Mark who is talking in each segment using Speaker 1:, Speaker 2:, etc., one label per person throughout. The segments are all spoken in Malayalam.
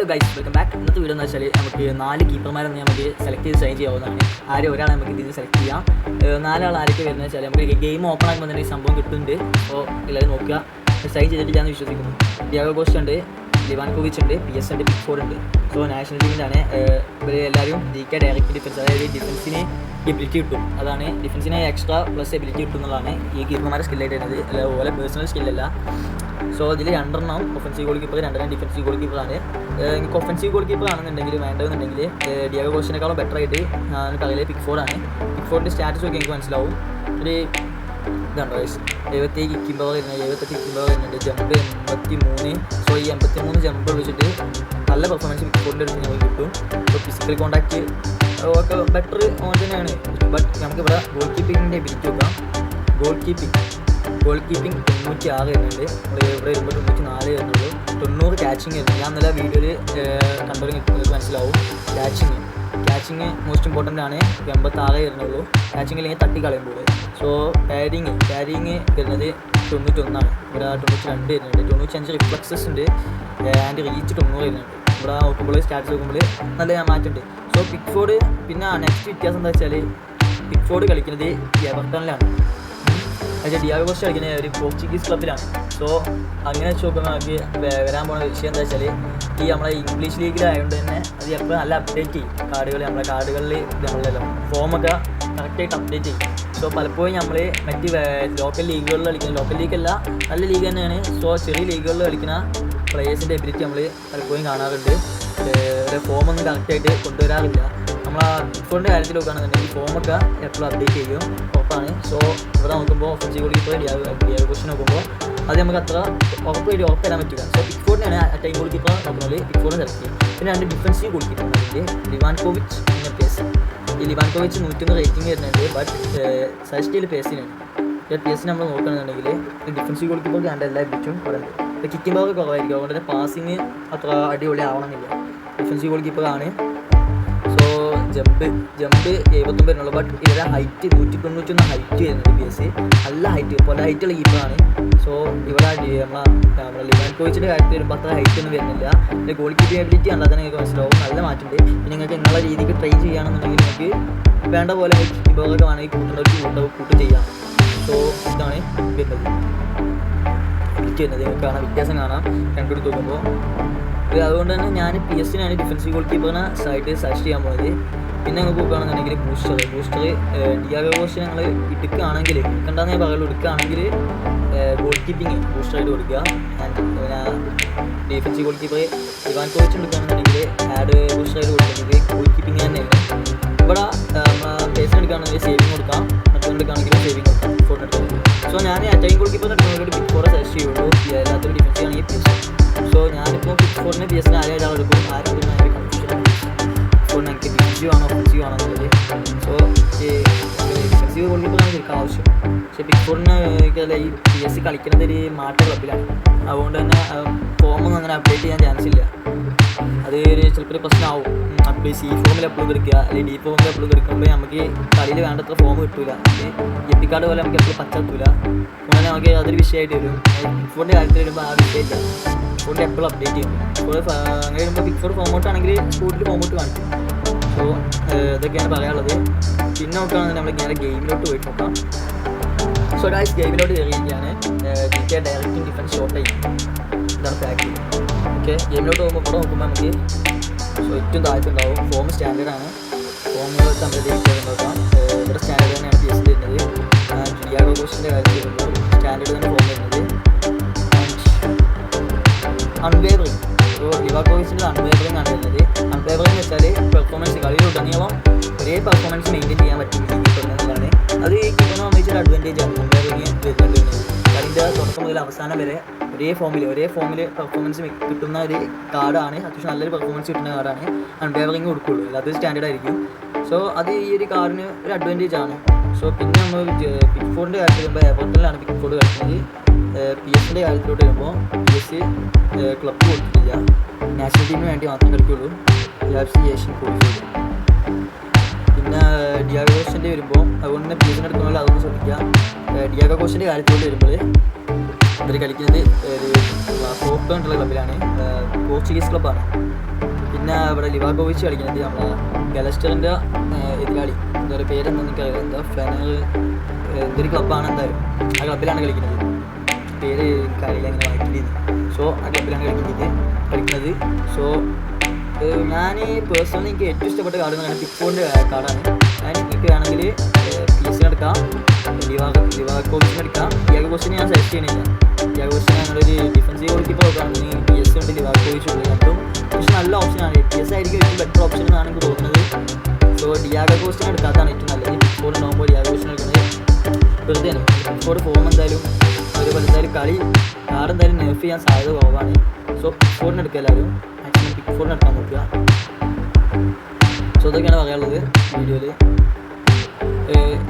Speaker 1: Guys, welcome back. ഇന്നത്തെ വീഡിയോ എന്ന് വെച്ചാൽ നമുക്ക് 4 കീപ്പർമാരൊന്നും നമുക്ക് സെലക്ട് ചെയ്ത് സൈൻ ചെയ്യാവുന്നതാണ്. ആരും ഒരാളെ നമുക്ക് ഇതിൽ സെലക്ട് ചെയ്യാം. 4 ആൾ ആരൊക്കെ വരുന്നത് വെച്ചാൽ നമുക്ക് ഗെയിം ഓപ്പൺ ആക്കുമ്പോൾ തന്നെ ഈ സംഭവം കിട്ടുന്നുണ്ട്. അപ്പോൾ എല്ലാവരും നോക്കുക. സൈൻ ചെയ്തിട്ടില്ലാന്ന് വിശ്വസിക്കുന്നു. ഡിയാഗോ കോസ്റ്റ ഉണ്ട്, ലിവാൻകോവിച്ച് ഉണ്ട്, PS ഉണ്ട്, പിക്ഫോർഡ് ഉണ്ട്. സോ നാഷണൽ ടീമിലാണ് ഇവർ എല്ലാവരും ഡയറക്റ്റ് ഡിഫൻസ്, അതായത് ഡിഫൻസിന് എബിലിറ്റി കിട്ടും. അതാണ് ഡിഫൻസിന് എക്സ്ട്രാ പ്ലസ് എബിലിറ്റി കിട്ടും എന്നുള്ളതാണ് ഈ കീപ്പർമാരുടെ സ്കില്ലായിട്ട് വരുന്നത്. അതുപോലെ പേഴ്സണൽ സ്കില്ലല്ല. സോ ഇതിൽ 2 offensive goalkeeper, 2 defensive goal കീപ്പറാണ്. എനിക്ക് ഒഫൻസീവ് ഗോൾ കീപ്പർ ആണെന്നുണ്ടെങ്കിൽ വേണ്ടതെന്നുണ്ടെങ്കിൽ ഡിയാഗോ കോസ്റ്റേക്കാളും ബെറ്റർ ആയിട്ട് കളിയിലെ പിക്ഫോർഡാണ്. പിക്ഫോർഡിൻ്റെ സ്റ്റാറ്റസ് ഒക്കെ എനിക്ക് മനസ്സിലാവും. ഒരു ഇതുണ്ടോ 77 കിക്കിംഗ് പവർ വരുന്നത്, 78 കിക്കിംഗ് പവർ വരുന്നുണ്ട്, ജമ്പ് 83. സോ ഈ 83 ജമ്പ് വെച്ചിട്ട് നല്ല പെർഫോമൻസ് പിക്ഫോർഡിൻ്റെ അടുത്ത് നമുക്ക് കിട്ടും. ഇപ്പോൾ ഫിസിക്കൽ കോൺടാക്റ്റ് ഒക്കെ ബെറ്റർ ഓൺ തന്നെയാണ്. ബട്ട് നമുക്കിവിടെ ഗോൾ കീപ്പിങ്ങിൻ്റെ എബിലിറ്റി നോക്കാം. ഗോൾ കീപ്പിംഗ് 96 വരുന്നുണ്ട്. നമ്മൾ ഇവിടെ വരുമ്പോൾ 94 വരുന്നുള്ളൂ. 90 ക്യാച്ചിങ് വരുന്നു. ഞാൻ നല്ല വീഡിയോയിൽ കണ്ടവർ നിങ്ങൾക്ക് മനസ്സിലാവും. ക്യാച്ചിങ് മോസ്റ്റ് ഇമ്പോർട്ടൻ്റ് ആണ്. 86 വരുന്നുള്ളൂ. ക്യാച്ചിങ് അല്ലെങ്കിൽ തട്ടി കളയുമ്പോൾ. സോ പാരിങ് വരുന്നത് 91. ഇവിടെ 92 വരുന്നുണ്ട്. 95 റിഫ്ലക്സസ് ഉണ്ട്. ആൻഡ് റീച്ച് 90 വരുന്നുണ്ട്. ഇവിടെ നോക്കുമ്പോൾ സ്റ്റാറ്റ്സ് നോക്കുമ്പോൾ നല്ല മാറ്റമുണ്ട്. സോ പിക്ഫോർഡ്, പിന്നെ നെക്സ്റ്റ് വ്യത്യാസം എന്താ വെച്ചാൽ പിക്ഫോർഡ് കളിക്കുന്നത് എവർട്ടണിലാണ്. പക്ഷേ ഡിയാഗോ കോസ്റ്റ കളിക്കുന്ന ഒരു പോർച്ചുഗീസ് ക്ലബ്ബിലാണ്. സോ അങ്ങനെ വെച്ച് നോക്കുമ്പോൾ നമുക്ക് വരാൻ പോകുന്ന വിഷയം എന്താ വെച്ചാൽ ഈ നമ്മളെ ഇംഗ്ലീഷ് ലീഗിലായതുകൊണ്ട് തന്നെ അത് എപ്പോഴും നല്ല അപ്ഡേറ്റ് ചെയ്യും. നമ്മളെ കാർഡുകളിൽ നമ്മളെല്ലാം ഫോമൊക്കെ കറക്റ്റായിട്ട് അപ്ഡേറ്റ് ചെയ്യും. സോ പലപ്പോഴും നമ്മൾ മറ്റ് ലോക്കൽ ലീഗുകളിൽ കളിക്കുന്ന, ലോക്കൽ ലീഗല്ല നല്ല ലീഗ് തന്നെയാണ്. സോ ചെറിയ ലീഗുകളിൽ കളിക്കുന്ന പ്ലേയേഴ്സിൻ്റെ എബിലിറ്റി നമ്മൾ പലപ്പോഴും കാണാറുണ്ട്. ഫോമൊന്നും കറക്റ്റായിട്ട് കൊണ്ടുവരാറില്ല. നമ്മൾ ആ പിക്ഫോർഡിൻ്റെ കാര്യത്തിൽ നോക്കുകയാണെന്നുണ്ടെങ്കിൽ ഫോമൊക്കെ എപ്പോഴും അപ്ഡേറ്റ് ചെയ്യും, ഉറപ്പാണ്. സോ ഇവിടെ നോക്കുമ്പോൾ offensive goalkeeper Diego Costa നോക്കുമ്പോൾ അത് നമുക്ക് അത്ര ഉറപ്പ് തരാൻ പറ്റില്ല. സോ പിക്ഫോർഡിനാണ് അറ്റാക്കിംഗ് ഗോൾ കീപ്പർ നോക്കുന്നത്, പിക്ഫോർഡിനെ സെലക്ട് ചെയ്യും. പിന്നെ 2 ഡിഫൻസീവ് ഗോൾ കീപ്പർ ഉണ്ട്, ലിവാൻകോവിച്ച്, പിന്നെ PS. ഈ ലിവാൻകോവിച്ച് 101 റേറ്റിംഗ് വരുന്നുണ്ട്. ബട്ട് സജസ്റ്റ് പേസിനാണ്. PS നമ്മൾ നോക്കുകയാണെന്നുണ്ടെങ്കിൽ ഡിഫൻസീവ് ഗോൾ കീപ്പർക്ക് വേണ്ട എല്ലാ എബിലിറ്റിയും ഇവിടെ ഉണ്ട്. ഇപ്പോൾ കിക്കിംഗ് പവർ കുറവായിരിക്കും, അതുകൊണ്ട് തന്നെ പാസിങ് അത്ര അടിപൊളി ആവണമെന്നില്ല. ഡിഫൻസീവ് ഗോൾ കീപ്പറാണ്. സോ ജമ്പ് 79 വരുന്നുള്ളൂ. ബട്ട് ഇവരെ ഹൈറ്റ് 191 ഹൈറ്റ് വരുന്നുണ്ട്. PS നല്ല ഹൈറ്റ്, പല ഹൈറ്റുള്ള കീപ്പറാണ്. സോ ഇവിടെ നമ്മളെ ലിവാൻകോവിച്ചിൻ്റെ കാര്യത്തിൽ വരുമ്പോൾ അത്ര ഹൈറ്റ് ഒന്നും വരുന്നില്ല. പിന്നെ ഗോൾ കീപ്പിംഗ് എബിലിറ്റി കണ്ടാൽ തന്നെ നിങ്ങൾക്ക് മനസ്സിലാവും, നല്ല മാറ്റമുണ്ട്. പിന്നെ നിങ്ങൾക്ക് എന്നുള്ള രീതിക്ക് ട്രൈ ചെയ്യുകയാണെന്നുണ്ടെങ്കിൽ നിങ്ങൾക്ക് വേണ്ട പോലെ കീപ്പറൊക്കെ വേണമെങ്കിൽ കൂട്ട് ചെയ്യാം. സോ ഇതാണ് വരുന്നത് നിങ്ങൾക്ക് കാണാം, വ്യത്യാസം കാണാം രണ്ടെടുത്ത് നോക്കുമ്പോൾ. അതുകൊണ്ട് തന്നെ ഞാൻ PS-നാണ് ഡിഫൻസീവ് ഗോൾ കീപ്പറിനെ സൈഡ് സജസ്റ്റ് ചെയ്യാൻ പോയത്. പിന്നെ നമുക്ക് നോക്കുകയാണെന്നുണ്ടെങ്കിൽ ബൂസ്റ്റർ ഡിയാഗോ കോസ്റ്റ ഞങ്ങൾ എടുക്കുകയാണെങ്കിൽ, എടുക്കണ്ടെന്ന് ഞാൻ പറയുള്ളൂ, എടുക്കുകയാണെങ്കിൽ ഗോൾ കീപ്പിംഗ് ബൂസ്റ്ററായിട്ട് കൊടുക്കുക. പിന്നെ ഡിഫൻസീവ് ഗോൾ കീപ്പർ ലിവാൻകോവിച്ച് എടുക്കുകയാണെന്നുണ്ടെങ്കിൽ ബൂസ്റ്ററായിട്ട് കൊടുക്കുന്നത് ഗോൾ കീപ്പിംഗ് തന്നെയാണ്. ഇവിടെ പേസിന് എടുക്കുകയാണെങ്കിൽ സേവിങ് കൊടുക്കാം, മറ്റൊന്നെടുക്കുകയാണെങ്കിൽ സേവിങ് കൊടുക്കാം പിക്ഫോർഡിന്. സോ ഞാൻ അറ്റാക്കിംഗ് ഗോൾ കീപ്പറിന് എടുക്കുന്നതിലൂടെ പിക്ഫോർഡ് സജസ്റ്റ് ചെയ്യുള്ളൂ. എല്ലാത്തിനും ഡിഫൻസ് ആണെങ്കിൽ PS. സോ ഞാനിപ്പോൾ പിക്ഫോർഡിന് PS-ന് ആരും എടുക്കും, ആരും ഭയങ്കര കൺഫ്യൂഷൻ. പിക്ഫോർഡിന് എനിക്ക് ഡിഫൻസീവ് ആണോ ഒഫൻസീവ് ആണോ എന്നുള്ളത്. സോ ഡിഫൻസീവ് ഗോൾ കീപ്പറാണ് ശരിക്കും ആവശ്യം. പക്ഷേ പിക്ഫോർഡിന് ഈ PS കളിക്കുന്നത് ഒരു മാറ്റ ക്ലബിലാണ്. അതുകൊണ്ട് തന്നെ ഫോമൊന്നും അങ്ങനെ അപ്ഡേറ്റ് ചെയ്യാൻ ചാൻസ് ഇല്ല. അത് ചിലപ്പോൾ ഒരു പ്രശ്നമാവും. C ഫോമിൽ എപ്പോഴും എടുക്കുക, അല്ലെങ്കിൽ D ഫോമിൽ എപ്പോഴും എടുക്കുമ്പോൾ നമുക്ക് കളിയിൽ വേണ്ടത്ര ഫോം കിട്ടില്ല. എപ്പിക്കാർഡ് പോലെ നമുക്ക് എപ്പോഴും പച്ചത്തൂല. അതുകൊണ്ട് നമുക്ക് അതൊരു വിഷയമായിട്ട് വരും. പിക്ഫോർഡിൻ്റെ കാര്യത്തിൽ വരുമ്പോൾ ആ വിഷയമില്ല. പിക്ഫോർഡിൽ എപ്പോഴും അപ്ഡേറ്റ് ചെയ്യും. അങ്ങനെ വരുമ്പോൾ പിക്ഫോർഡ് ഫോമൗട്ട് ആണെങ്കിൽ സ്കൂട്ടിൽ ഫോമൗട്ട് കാണിക്കും. സോ ഇതൊക്കെയാണ് പറയാനുള്ളത്. പിന്നെ നോക്കുകയാണെങ്കിൽ നമ്മൾ ഇങ്ങനെ ഗെയിമിലോട്ട് പോയിട്ട് നോക്കാം. സോ ഗൈസ്, ഗെയിമിലോട്ട് കയറിയിരിക്കുകയാണ്. ഡയറക്റ്റിംഗ് ഡിഫൻസ് ഷോട്ട് ചെയ്യും, ഇതാണ് പാക്ക്. ഓക്കെ, ഗെയിമിലോട്ട് പോകുമ്പോൾ ഇവിടെ നോക്കുമ്പോൾ നമുക്ക് ഏറ്റവും താഴത്തുണ്ടാവും. ഫോം സ്റ്റാൻഡേർഡാണ്. ഫോമുകൾ കമ്പയർ നോക്കാം. ഇവിടെ സ്റ്റാൻഡേർഡ് തന്നെയാണ് PS വരുന്നത്. ഡിയാഗോ കോസ്റ്റയുടെ കാര്യത്തിൽ വരുമ്പോൾ സ്റ്റാൻഡേർഡ് തന്നെ ഫോം വരുന്നത്. അൺവേവറിങ്, ഇപ്പോൾ ലിവാൻകോവിച്ചിൻ്റെ അൺവേവറിങ് ആണ് വരുന്നത്. അൺവേവറിങ് എന്ന് വെച്ചാൽ പെർഫോമൻസ് കളിയിലുടനീളം ഒരേ പെർഫോമൻസ് മെയിൻറ്റെയിൻ ചെയ്യാൻ പറ്റും ഈ കീപ്പറിനെന്നുള്ളതാണ്. അത് ഈ കീപ്പറിനെ സംബന്ധിച്ചൊരു അഡ്വാൻറ്റേജ് ആണ് അൺവേവറിങ് വരുന്നത്. കളിൻ്റെ തുടക്കം മുതൽ അവസാനം വരെ ഒരേ ഫോമിൽ പെർഫോമൻസ് കിട്ടുന്ന ഒരു കാർഡാണ്. അത്യാവശ്യം നല്ലൊരു പെർഫോമൻസ് കിട്ടുന്ന കാർഡാണ്. അൺവേവറിങ് കൊടുക്കുള്ളൂ, അത് സ്റ്റാൻഡേർഡ് ആയിരിക്കും. സോ അത് ഈ ഒരു കാർഡിന് ഒരു അഡ്വാൻറ്റേജ് ആണ്. സോ പിന്നെ നമ്മൾ പിക്ഫോർഡിൻ്റെ കാര്യത്തിൽ വരുമ്പോൾ എവർട്ടണിലാണ് പിക്ഫോർഡ് കളിക്കുന്നത്. PS-ൻ്റെ കാര്യത്തിലോട്ട് വരുമ്പോൾ PS ക്ലബ്ബ് കൊടുത്തിട്ടില്ല, നാഷണൽ ടീമിന് വേണ്ടി മാത്രം കളിക്കുള്ളൂ. Asian qualify. പിന്നെ ഡിയാഗോ കോസ്റ്റൻ്റെ വരുമ്പോൾ അതുകൊണ്ട് തന്നെ PS-ന് എടുക്കുന്നതിൽ അതൊന്നും ശ്രദ്ധിക്കുക. ഡിയാഗോ കോസ്റ്റൻ്റെ കാര്യത്തിലോട്ട് വരുമ്പോൾ ഇവർ കളിക്കുന്നത് ഒരു പോർട്ടോ എന്നുള്ള ക്ലബ്ബിലാണ്, പോർച്ചുഗീസ് ക്ലബ്ബാണ്. പിന്നെ ഇവിടെ ലിവാകോവിച്ച് കളിക്കുന്നത് നമ്മളെ ഗലസ്റ്ററിൻ്റെ എതിരാളി എന്താ പറയുക പേരെന്താണെന്ന് എനിക്കറിയില്ല, എന്താ ഫെനർ എന്തൊരു ക്ലബ്ബാണ് എന്തായാലും ആ ക്ലബ്ബിലാണ് കളിക്കുന്നത്, പേര് എനിക്കറിയില്ല എങ്ങനെ വായിക്കുന്നത്. സോ ആ ക്ലബ്ബിലാണ് കളിക്കുന്നത്. സോ ഞാൻ പേഴ്സണലി എനിക്ക് ഏറ്റവും ഇഷ്ടപ്പെട്ട കാർഡ് എന്ന് പറയുന്നത് പിക്ഫോണിൻ്റെ കാർഡാണ്. ഞാൻ നിങ്ങൾക്ക് വേണമെങ്കിൽ പീസിന് എടുക്കാം, ലിവാകോവിച്ചിന് എടുക്കാം. ഡിയാഗോ കോസ്റ്റനെ ഞാൻ സെലക്ട് ചെയ്യണില്ല. ഡിയാഗോ കോസ്റ്റനെ ഞങ്ങളൊരു ഡിഫൻസീവ് ഗോൾ കീപ്പർ നോക്കുകയാണെങ്കിൽ PS ഉണ്ട്, ലിവാകോവിച്ച് ഉണ്ട്. രണ്ടും പക്ഷേ നല്ല ഓപ്ഷനാണ്. PS ആയിരിക്കും ഏറ്റവും ബെറ്റർ ഓപ്ഷൻ എന്നാണ് എനിക്ക് തോന്നുന്നത്. സോ ഡിയാഗോ കോസ്റ്റനെ എടുക്കാത്തതാണ് ഏറ്റവും നല്ലത്. പിക്ഫോൺ ഉണ്ടാകുമ്പോൾ ഡിയാഗോ കോസ്റ്റനെ എടുക്കുന്നത് വെറുതെയാണ്. പിക്ഫോർഡ് ഫോം എന്തായാലും അതേപോലെ എന്തായാലും കാർഡ് എന്തായാലും നെർഫ് ചെയ്യാൻ സാധ്യത കുറവാണ്. സോ പിക്ഫോർഡിന് എടുക്കുക, എല്ലാവരും മാക്സിമം പിക്ഫോർഡിന് എടുക്കാൻ നോക്കുക. സോ ഇതൊക്കെയാണ് പറയാനുള്ളത് വീഡിയോയിൽ.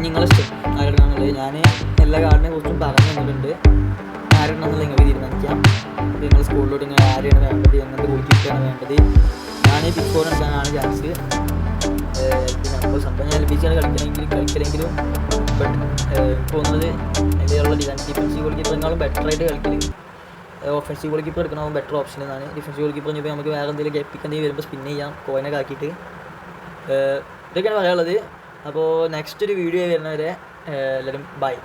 Speaker 1: നിങ്ങളിഷ്ടം ആരെടുക്കാന്നുള്ളത് ഞാൻ എല്ലാ കാർഡിനെ കുറിച്ചും പറഞ്ഞു തന്നിട്ടുണ്ട്. ആരെണ്ണമെന്നുള്ളത് നിങ്ങൾക്ക് തീരുമാനിക്കാം. നിങ്ങൾ സ്കൂളിലോട്ട് നിങ്ങൾ ആരെയാണ് വേണ്ടത്, എങ്ങനത്തെ ഗോൾ കീപ്പറാണ് വേണ്ടത്. ഞാൻ പിക്ഫോർഡ് എടുക്കാനാണ് ചാൻസ്. പിന്നെ അപ്പോൾ സംഭവം ഞാൻ LPG കളിക്കലെങ്കിലും ബട്ട് തോന്നുന്നത് അതിലുള്ള ഡിഫൻസീവ് ഗോൾ കീപ്പറിനേക്കാളും ബെറ്ററായിട്ട് കളിക്കൽ ഓഫൻസീവ് ഗോൾ കീപ്പർ എടുക്കണോ ബെറ്റർ ഓപ്ഷൻ എന്നാണ്. ഡിഫൻസീവ് ഗോൾ കീപ്പർ ഇപ്പോൾ നമുക്ക് വേറെ എന്തെങ്കിലും ഗപ്പിക്ക് എന്തെങ്കിലും വരുമ്പോൾ സ്പിൻ ചെയ്യാം കോയിനൊക്കെ ആക്കിയിട്ട്. ഇതൊക്കെയാണ് പറയാനുള്ളത്. അപ്പോൾ നെക്സ്റ്റ് ഒരു വീഡിയോ വരുന്നവരെ എല്ലാവരും ബൈ.